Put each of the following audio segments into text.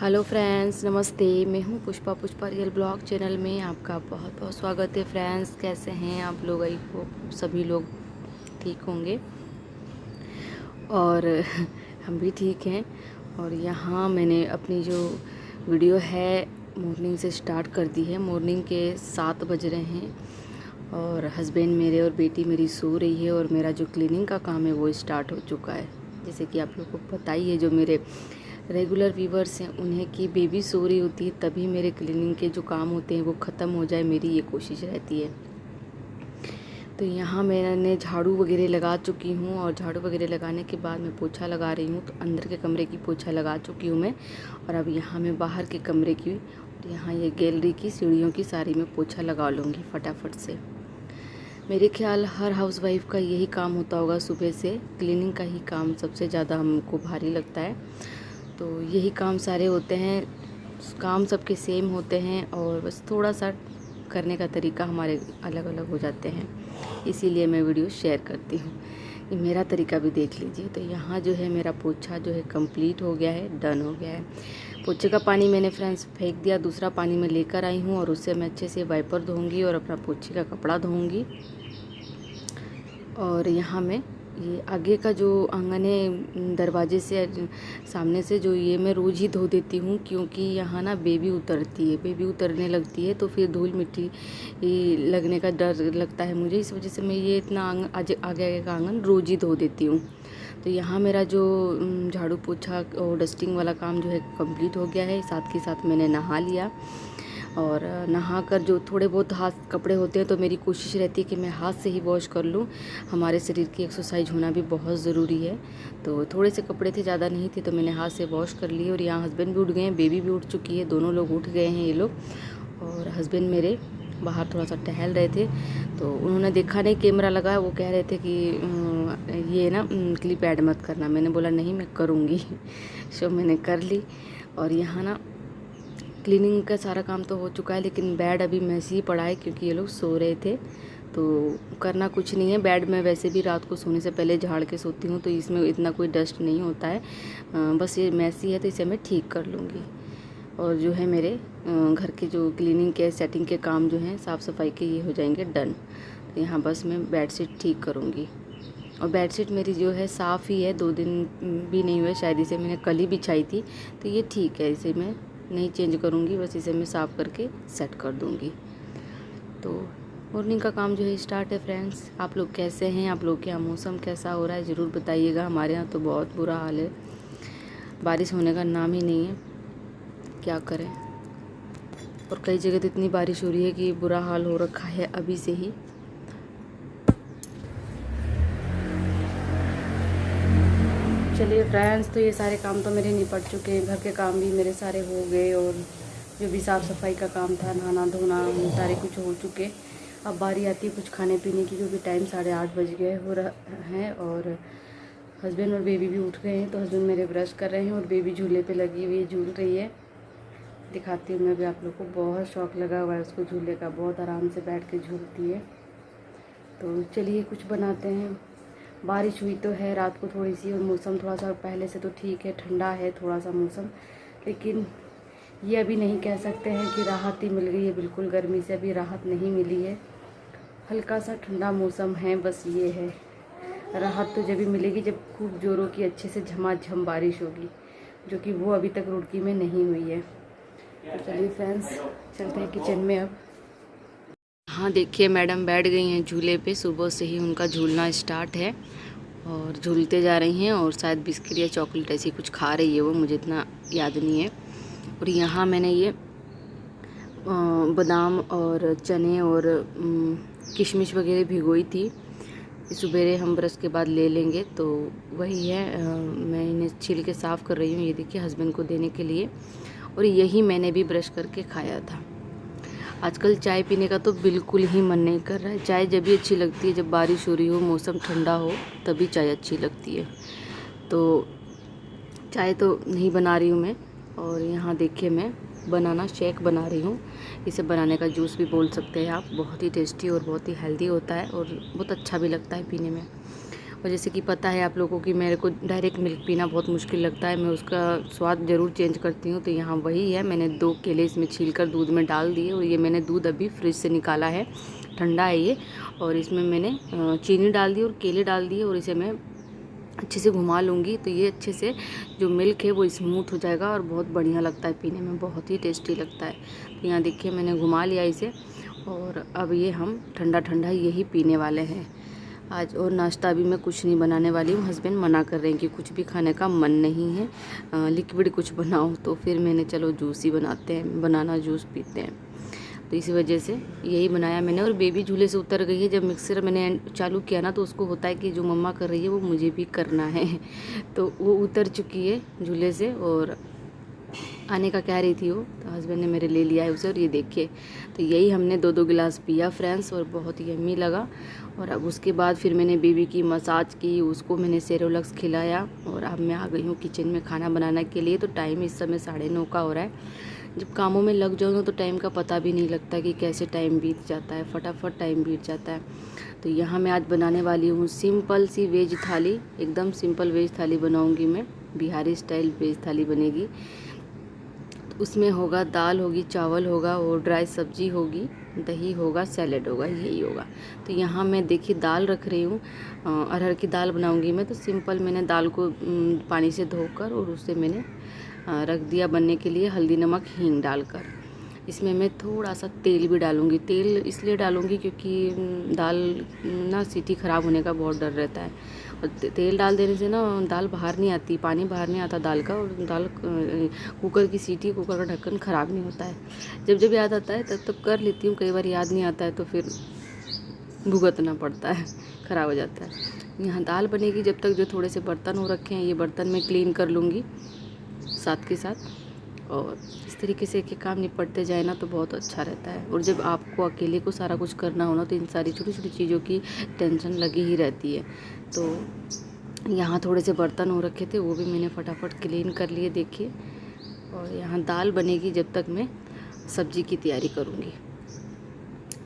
Hello friends, नमस्ते। मैं हूँ पुष्पा रियल ब्लॉग चैनल में आपका बहुत बहुत स्वागत है। फ्रेंड्स, कैसे हैं आप लोग? आई होप सभी लोग ठीक होंगे और हम भी ठीक हैं। और यहाँ मैंने अपनी जो वीडियो है मॉर्निंग से स्टार्ट कर दी है। मॉर्निंग के 7 बज रहे हैं और हस्बैंड मेरे और बेटी मेरी सो रही है और मेरा जो क्लीनिंग का काम है वो स्टार्ट हो चुका है। जैसे कि आप लोग को पता ही है, जो मेरे रेगुलर व्यूवर्स हैं उन्हें कि बेबी सो रही होती है तभी मेरे क्लीनिंग के जो काम होते हैं वो ख़त्म हो जाए, मेरी ये कोशिश रहती है। तो यहाँ मैंने झाड़ू वगैरह लगा चुकी हूँ और झाड़ू वगैरह लगाने के बाद मैं पोछा लगा रही हूँ। तो अंदर के कमरे की पोछा लगा चुकी हूँ मैं, और अब यहाँ मैं बाहर के कमरे की और यहाँ ये गैलरी की सीढ़ियों की सारी मैं पोछा लगा लूँगी फटाफट से। मेरे ख्याल हर हाउसवाइफ का यही काम होता होगा, सुबह से क्लीनिंग का ही काम सबसे ज़्यादा हमको भारी लगता है। तो यही काम सारे होते हैं, काम सबके सेम होते हैं और बस थोड़ा सा करने का तरीका हमारे अलग अलग हो जाते हैं। इसीलिए मैं वीडियो शेयर करती हूँ कि मेरा तरीका भी देख लीजिए। तो यहाँ जो है मेरा पोछा जो है कंप्लीट हो गया है, डन हो गया है। पोछे का पानी मैंने फ्रेंड्स फेंक दिया, दूसरा पानी मैं लेकर आई हूँ और उससे मैं अच्छे से वाइपर धोऊँगी और अपना पोछे का कपड़ा धोऊँगी। और यहाँ मैं ये आगे का जो आंगन है, दरवाजे से सामने से, जो ये मैं रोज़ ही धो देती हूँ, क्योंकि यहाँ ना बेबी उतरती है, बेबी उतरने लगती है तो फिर धूल मिट्टी लगने का डर लगता है मुझे। इस वजह से मैं ये इतना आगे आगे का आंगन रोज़ ही धो देती हूँ। तो यहाँ मेरा जो झाड़ू पोछा और डस्टिंग वाला काम जो है कंप्लीट हो गया है। साथ के साथ मैंने नहा लिया और नहाकर जो थोड़े बहुत हाथ कपड़े होते हैं तो मेरी कोशिश रहती है कि मैं हाथ से ही वॉश कर लूँ। हमारे शरीर की एक्सरसाइज होना भी बहुत ज़रूरी है। तो थोड़े से कपड़े थे, ज़्यादा नहीं थे, तो मैंने हाथ से वॉश कर लिए। और यहाँ हस्बैंड भी उठ गए हैं, बेबी भी उठ चुकी है, दोनों लोग उठ गए हैं ये लोग। और हस्बैंड मेरे बाहर थोड़ा सा टहल रहे थे, तो उन्होंने देखा नहीं कैमरा लगा, वो कह रहे थे कि ये ना क्लिप ऐड मत करना। मैंने बोला नहीं, मैं करूँगी। सो मैंने कर ली। और यहाँ ना क्लीनिंग का सारा काम तो हो चुका है, लेकिन बेड अभी मैसी ही पड़ा है क्योंकि ये लोग सो रहे थे। तो करना कुछ नहीं है, बेड में वैसे भी रात को सोने से पहले झाड़ के सोती हूँ, तो इसमें इतना कोई डस्ट नहीं होता है। बस ये मैसी है तो इसे मैं ठीक कर लूँगी। और जो है मेरे घर के जो क्लीनिंग के सेटिंग के काम जो हैं, साफ़ सफाई के, ये हो जाएंगे डन। तो यहाँ बस मैं बेडशीट ठीक करूँगी। और बेडशीट मेरी जो है साफ़ ही है, 2 दिन भी नहीं हुए शायद, इसे मैंने कल ही बिछाई थी, तो ये ठीक है, इसे मैं नहीं चेंज करूँगी, बस इसे मैं साफ़ करके सेट कर दूँगी। तो मॉर्निंग का काम जो है स्टार्ट है। फ्रेंड्स, आप लोग कैसे हैं? आप लोग के यहाँ मौसम कैसा हो रहा है ज़रूर बताइएगा। हमारे यहाँ तो बहुत बुरा हाल है, बारिश होने का नाम ही नहीं है, क्या करें। और कई जगह तो इतनी बारिश हो रही है कि बुरा हाल हो रखा है अभी से ही। चलिए फ्रेंड्स, तो ये सारे काम तो मेरे निपट चुके हैं, घर के काम भी मेरे सारे हो गए और जो भी साफ़ सफाई का काम था, नहाना धोना, सारे कुछ हो चुके। अब बारी आती है कुछ खाने पीने की, क्योंकि टाइम 8:30 बज गए हो रहा है। और हस्बैंड और बेबी भी उठ गए हैं, तो हस्बैंड मेरे ब्रश कर रहे हैं और बेबी झूले पे लगी हुई है, झूल रही है। दिखाती हूँ मैं भी आप लोग को, बहुत शौक़ लगा हुआ है उसको झूले का, बहुत आराम से बैठ के झूलती है। तो चलिए कुछ बनाते हैं। बारिश हुई तो है रात को थोड़ी सी, और मौसम थोड़ा सा पहले से तो ठीक है, ठंडा है थोड़ा सा मौसम, लेकिन ये अभी नहीं कह सकते हैं कि राहत ही मिल गई है। बिल्कुल गर्मी से अभी राहत नहीं मिली है, हल्का सा ठंडा मौसम है। बस ये है, राहत तो जब भी मिलेगी जब खूब ज़ोरों की अच्छे से झमाझम बारिश होगी, जो कि वो अभी तक रुड़की में नहीं हुई है। तो चलिए फ्रेंड्स, चलते हैं किचन में अब। हाँ देखिए, मैडम बैठ गई हैं झूले पे, सुबह से ही उनका झूलना स्टार्ट है और झूलते जा रही हैं। और शायद बिस्किट या चॉकलेट ऐसी कुछ खा रही है वो, मुझे इतना याद नहीं है। और यहाँ मैंने ये बादाम और चने और किशमिश वगैरह भिगोई थी, सुबह हम ब्रश के बाद ले लेंगे, तो वही है। मैं इन्हें छील के साफ़ कर रही हूँ, ये देखिए, हस्बैंड को देने के लिए। और यही मैंने भी ब्रश करके खाया था। आजकल चाय पीने का तो बिल्कुल ही मन नहीं कर रहा है। चाय जब भी अच्छी लगती है जब बारिश हो रही हो, मौसम ठंडा हो, तभी चाय अच्छी लगती है। तो चाय तो नहीं बना रही हूँ मैं। और यहाँ देखिए, मैं बनाना शेक बना रही हूँ। इसे बनाने का जूस भी बोल सकते हैं आप। बहुत ही टेस्टी और बहुत ही हेल्दी होता है और बहुत अच्छा भी लगता है पीने में। और जैसे कि पता है आप लोगों की, मेरे को डायरेक्ट मिल्क पीना बहुत मुश्किल लगता है, मैं उसका स्वाद ज़रूर चेंज करती हूँ। तो यहाँ वही है, मैंने 2 केले इसमें छीलकर दूध में डाल दिए और ये मैंने दूध अभी फ्रिज से निकाला है, ठंडा है ये। और इसमें मैंने चीनी डाल दी और केले डाल दिए और इसे मैं अच्छे से घुमा लूँगी। तो ये अच्छे से जो मिल्क है वो स्मूथ हो जाएगा और बहुत बढ़िया लगता है पीने में, बहुत ही टेस्टी लगता है। तो यहाँ देखिए मैंने घुमा लिया इसे और अब ये हम ठंडा ठंडा यही पीने वाले हैं आज। और नाश्ता अभी मैं कुछ नहीं बनाने वाली हूँ, हस्बैंड मना कर रहे हैं कि कुछ भी खाने का मन नहीं है, लिक्विड कुछ बनाओ। तो फिर मैंने चलो जूस ही बनाते हैं, बनाना जूस पीते हैं। तो इसी वजह से यही बनाया मैंने। और बेबी झूले से उतर गई है। जब मिक्सर मैंने चालू किया ना तो उसको होता है कि जो मम्मा कर रही है वो मुझे भी करना है तो वो उतर चुकी है झूले से और आने का कह रही थी वो, तो हस्बैंड ने मेरे ले लिया है उसे। और ये देखिए, तो यही हमने 2-2 गिलास पिया फ्रेंड्स और बहुत ही यम्मी लगा। और अब उसके बाद फिर मैंने बेबी की मसाज की, उसको मैंने सेरोलक्स खिलाया और अब मैं आ गई हूँ किचन में खाना बनाने के लिए। तो टाइम इस समय 9:30 का हो रहा है। जब कामों में लग जाओ ना तो टाइम का पता भी नहीं लगता कि कैसे टाइम बीत जाता है, फटाफट टाइम बीत जाता है। तो यहाँ मैं आज बनाने वाली हूँ सिंपल सी वेज थाली, एकदम सिंपल वेज थाली बनाऊँगी मैं, बिहारी स्टाइल वेज थाली बनेगी। उसमें होगा दाल होगी, चावल होगा और ड्राई सब्जी होगी, दही होगा, सैलेड होगा, यही होगा। तो यहाँ मैं देखिए दाल रख रही हूँ, अरहर की दाल बनाऊँगी मैं। तो सिंपल मैंने दाल को पानी से धोकर और उसे मैंने रख दिया बनने के लिए, हल्दी नमक हींग डालकर। इसमें मैं थोड़ा सा तेल भी डालूँगी। तेल इसलिए डालूँगी क्योंकि दाल ना सीटी ख़राब होने का बहुत डर रहता है और तेल डाल देने से ना दाल बाहर नहीं आती, पानी बाहर नहीं आता दाल का, और दाल कुकर की सीटी, कुकर का ढक्कन ख़राब नहीं होता है। जब जब याद आता है तब तब कर लेती हूँ, कई बार याद नहीं आता है तो फिर भुगतना पड़ता है, ख़राब हो जाता है। यहाँ दाल बनेगी जब तक जो थोड़े से बर्तन हो रखे हैं, ये बर्तन मैं क्लीन कर लूँगी साथ के साथ। और इस तरीके से एक काम निपटते जाए ना तो बहुत अच्छा रहता है। और जब आपको अकेले को सारा कुछ करना हो ना तो इन सारी छोटी छोटी चीज़ों की टेंशन लगी ही रहती है। तो यहाँ थोड़े से बर्तन हो रखे थे, वो भी मैंने फटाफट क्लीन कर लिए देखिए। और यहाँ दाल बनेगी जब तक मैं सब्ज़ी की तैयारी करूँगी।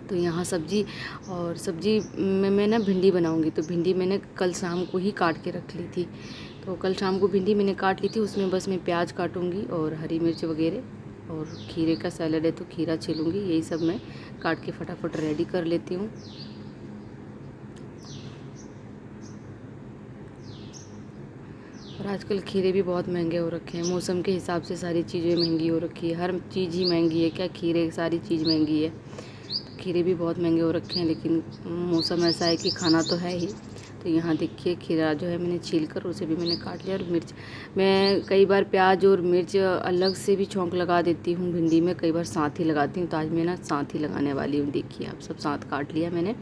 तो यहाँ सब्ज़ी में मैं ना भिंडी बनाऊँगी। तो भिंडी मैंने कल शाम को ही काट के रख ली थी। तो कल शाम को भिंडी मैंने काट ली थी, उसमें बस मैं प्याज काटूँगी और हरी मिर्च वगैरह, और खीरे का सैलड है तो खीरा छीलूँगी। यही सब मैं काट के फटाफट रेडी कर लेती हूँ। और आजकल खीरे भी बहुत महंगे हो रखे हैं, मौसम के हिसाब से सारी चीज़ें महंगी हो रखी है, हर चीज़ ही महंगी है, क्या खीरे, सारी चीज़ महंगी है। तो खीरे भी बहुत महंगे हो रखे हैं, लेकिन मौसम ऐसा है कि खाना तो है ही। तो यहाँ देखिए खीरा जो है मैंने छील कर उसे भी मैंने काट लिया। और मिर्च, मैं कई बार प्याज और मिर्च अलग से भी छौंक लगा देती हूँ भिंडी में, कई बार साथ ही लगाती हूँ। तो आज मैं ना साथ ही लगाने वाली हूँ। देखिए आप सब साथ काट लिया मैंने,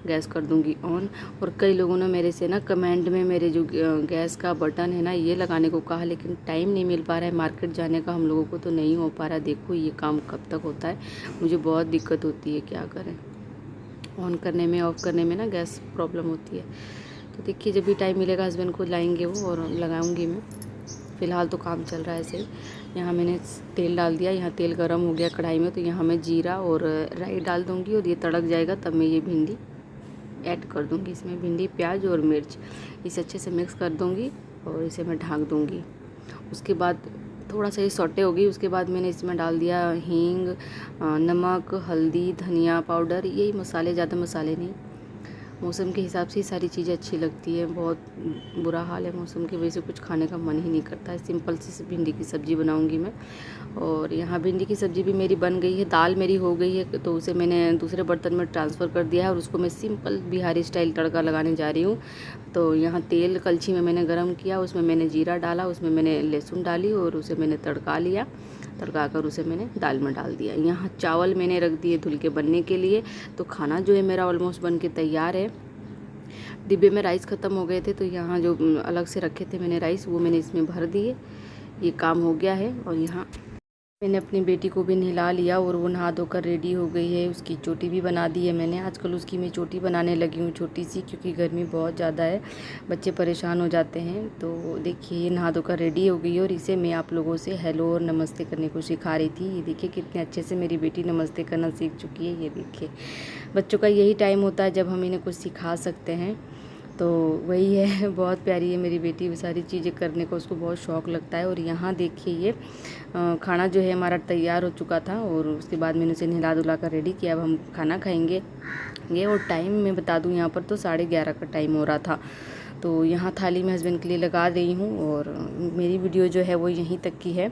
गैस कर दूंगी ऑन। और कई लोगों ने मेरे से ना कमेंट में मेरे जो गैस का बटन है ना ये लगाने को कहा, लेकिन टाइम नहीं मिल पा रहा है मार्केट जाने का हम लोगों को, तो नहीं हो पा रहा। देखो ये काम कब तक होता है, मुझे बहुत दिक्कत होती है, क्या करें, ऑन करने में ऑफ़ करने में ना गैस प्रॉब्लम होती है। तो देखिए जब भी टाइम मिलेगा हस्बैंड को लाएंगे वो और लगाऊंगी मैं। फ़िलहाल तो काम चल रहा है ऐसे ही। यहाँ मैंने तेल डाल दिया, यहाँ तेल गरम हो गया कढ़ाई में। तो यहाँ मैं जीरा और राई डाल दूँगी और ये तड़क जाएगा तब मैं ये भिंडी ऐड कर दूँगी। इसमें भिंडी, प्याज और मिर्च इसे अच्छे से मिक्स कर दूँगी और इसे मैं ढक दूँगी। उसके बाद थोड़ा सा ये सौटे होगी, उसके बाद मैंने इसमें डाल दिया हींग, नमक, हल्दी, धनिया पाउडर, यही मसाले, ज़्यादा मसाले नहीं। मौसम के हिसाब से ही सारी चीज़ें अच्छी लगती है। बहुत बुरा हाल है मौसम की वजह से, कुछ खाने का मन ही नहीं करता है। सिंपल सी भिंडी की सब्ज़ी बनाऊंगी मैं। और यहाँ भिंडी की सब्ज़ी भी मेरी बन गई है, दाल मेरी हो गई है। तो उसे मैंने दूसरे बर्तन में ट्रांसफ़र कर दिया है और उसको मैं सिंपल बिहारी स्टाइल तड़का लगाने जा रही हूँ। तो यहाँ तेल कलछी में मैंने गरम किया, उसमें मैंने जीरा डाला, उसमें मैंने लहसुन डाली और उसे मैंने तड़का लिया। तड़का कर उसे मैंने दाल में डाल दिया। यहाँ चावल मैंने रख दिए धुल के बनने के लिए। तो खाना जो है मेरा ऑलमोस्ट बन के तैयार है। डिब्बे में राइस ख़त्म हो गए थे, तो यहाँ जो अलग से रखे थे मैंने राइस, वो मैंने इसमें भर दिए। ये काम हो गया है। और यहाँ मैंने अपनी बेटी को भी नहला लिया और वो नहा धोकर रेडी हो गई है। उसकी चोटी भी बना दी है मैंने। आजकल उसकी मैं चोटी बनाने लगी हूँ छोटी सी, क्योंकि गर्मी बहुत ज़्यादा है, बच्चे परेशान हो जाते हैं। तो देखिए ये नहा धोकर रेडी हो गई है और इसे मैं आप लोगों से हेलो और नमस्ते करने को सिखा रही थी। ये देखिए कितने अच्छे से मेरी बेटी नमस्ते करना सीख चुकी है। ये देखिए बच्चों का यही टाइम होता है जब हम इन्हें कुछ सिखा सकते हैं। तो वही है, बहुत प्यारी है मेरी बेटी, वो सारी चीज़ें करने का उसको बहुत शौक़ लगता है। और यहाँ देखिए ये खाना जो है हमारा तैयार हो चुका था और उसके बाद मैंने उसे नहला धुला कर रेडी किया। अब हम खाना खाएंगे ये। और टाइम मैं बता दूँ, यहाँ पर तो 11:30 का टाइम हो रहा था। तो यहाँ थाली में हस्बैंड के लिए लगा रही हूँ और मेरी वीडियो जो है वो यहीं तक की है।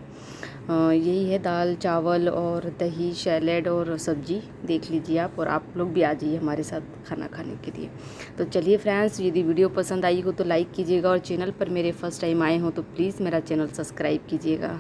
यही है, दाल चावल और दही सैलेड और सब्जी, देख लीजिए आप। और आप लोग भी आ जाइए हमारे साथ खाना खाने के लिए। तो चलिए फ्रेंड्स, यदि वीडियो पसंद आई हो तो लाइक कीजिएगा और चैनल पर मेरे फर्स्ट टाइम आए हो तो प्लीज़ मेरा चैनल सब्सक्राइब कीजिएगा।